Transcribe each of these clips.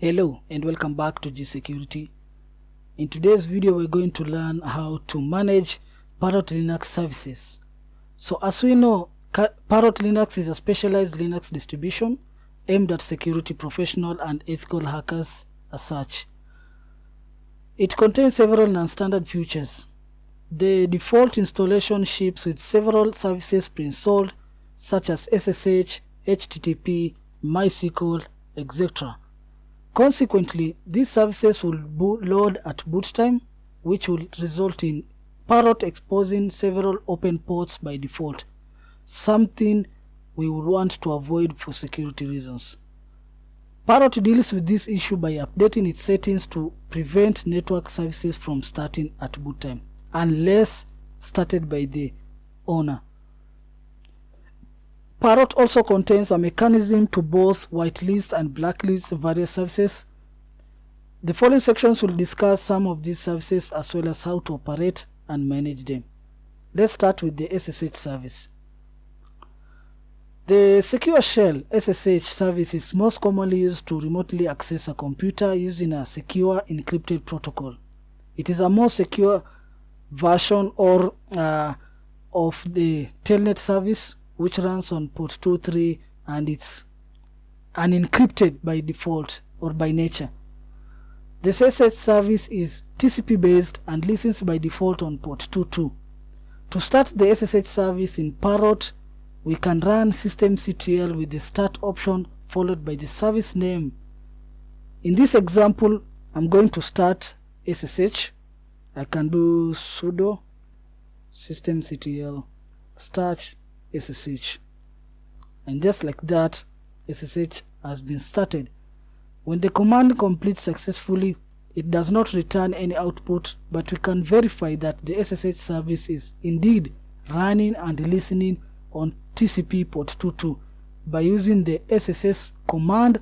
Hello and welcome back to G-Security. In today's video we're going to learn how to manage Parrot Linux services. So as we know, Parrot Linux is a specialized Linux distribution aimed at security professional and ethical hackers as such. It contains several non-standard features. The default installation ships with several services pre-installed such as SSH, HTTP, MySQL, etc. Consequently, these services will load at boot time, which will result in Parrot exposing several open ports by default, something we would want to avoid for security reasons. Parrot deals with this issue by updating its settings to prevent network services from starting at boot time, unless started by the owner. Parrot also contains a mechanism to both whitelist and blacklist various services. The following sections will discuss some of these services as well as how to operate and manage them. Let's start with the SSH service. The secure shell SSH service is most commonly used to remotely access a computer using a secure encrypted protocol. It is a more secure version of the telnet service, which runs on port 23 and it's unencrypted by default or by nature. The SSH service is TCP based and listens by default on port 22. To start the SSH service in Parrot, we can run systemctl with the start option followed by the service name. In this example, I'm going to start SSH. I can do sudo systemctl start SSH, and just like that, SSH has been started. When the command completes successfully, it does not return any output, but we can verify that the SSH service is indeed running and listening on TCP port 22 by using the SSH command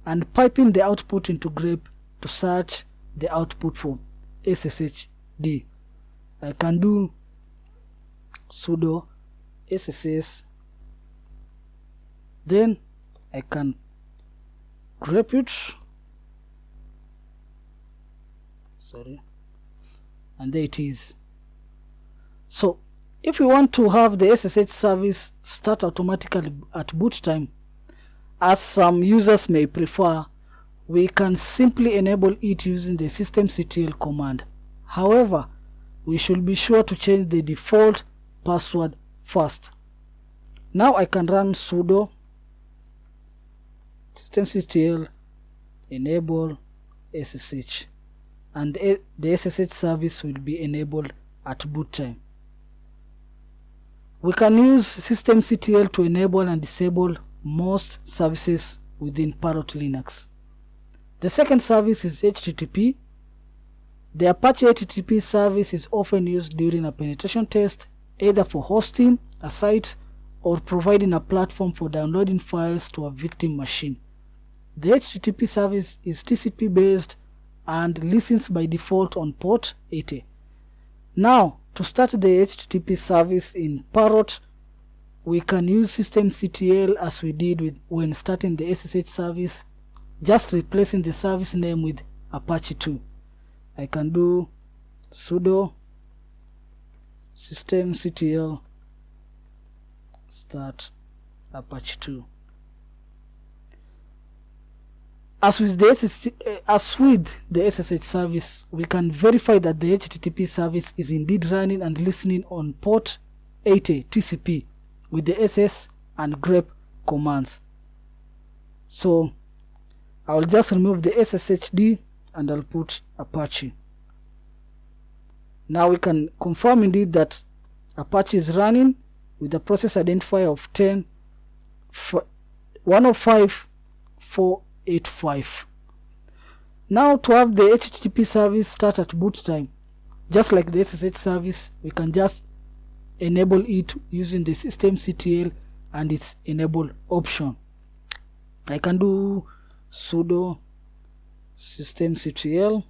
and piping the output into grep to search the output for sshd. I can do sudo SSH, then I can grep it, and there it is. So if we want to have the SSH service start automatically at boot time, as some users may prefer, we can simply enable it using the systemctl command. However, we should be sure to change the default password first. Now I can run sudo systemctl enable SSH, and the SSH service will be enabled at boot time. We can use systemctl to enable and disable most services within Parrot Linux. The second service is HTTP. The Apache HTTP service is often used during a penetration test, either for hosting a site or providing a platform for downloading files to a victim machine. The HTTP service is TCP based and listens by default on port 80. Now, to start the HTTP service in Parrot, we can use systemctl as we did when starting the SSH service, just replacing the service name with Apache 2. I can do sudo systemctl start Apache 2. As with the SSH service, we can verify that the HTTP service is indeed running and listening on port 80 TCP with the ss and grep commands. So I will just remove the sshd and I'll put Apache. Now we can confirm indeed that Apache is running with the process identifier of 105.485. Now to have the HTTP service start at boot time, just like the SSH service, we can just enable it using the systemctl and its enable option. I can do sudo systemctl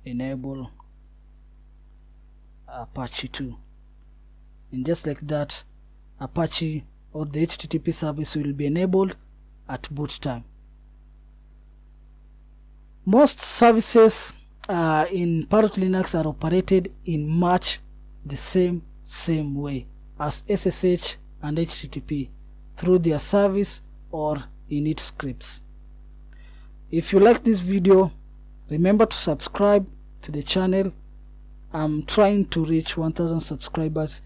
enable Apache 2, and just like that, Apache or the HTTP service will be enabled at boot time. Most services in Parrot Linux are operated in much the same way as SSH and HTTP through their service or init scripts. If you like this video, remember to subscribe to the channel. I'm trying to reach 1000 subscribers.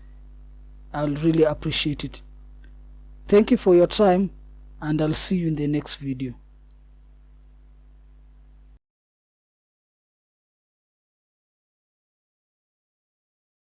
I'll really appreciate it. Thank you for your time, and I'll see you in the next video.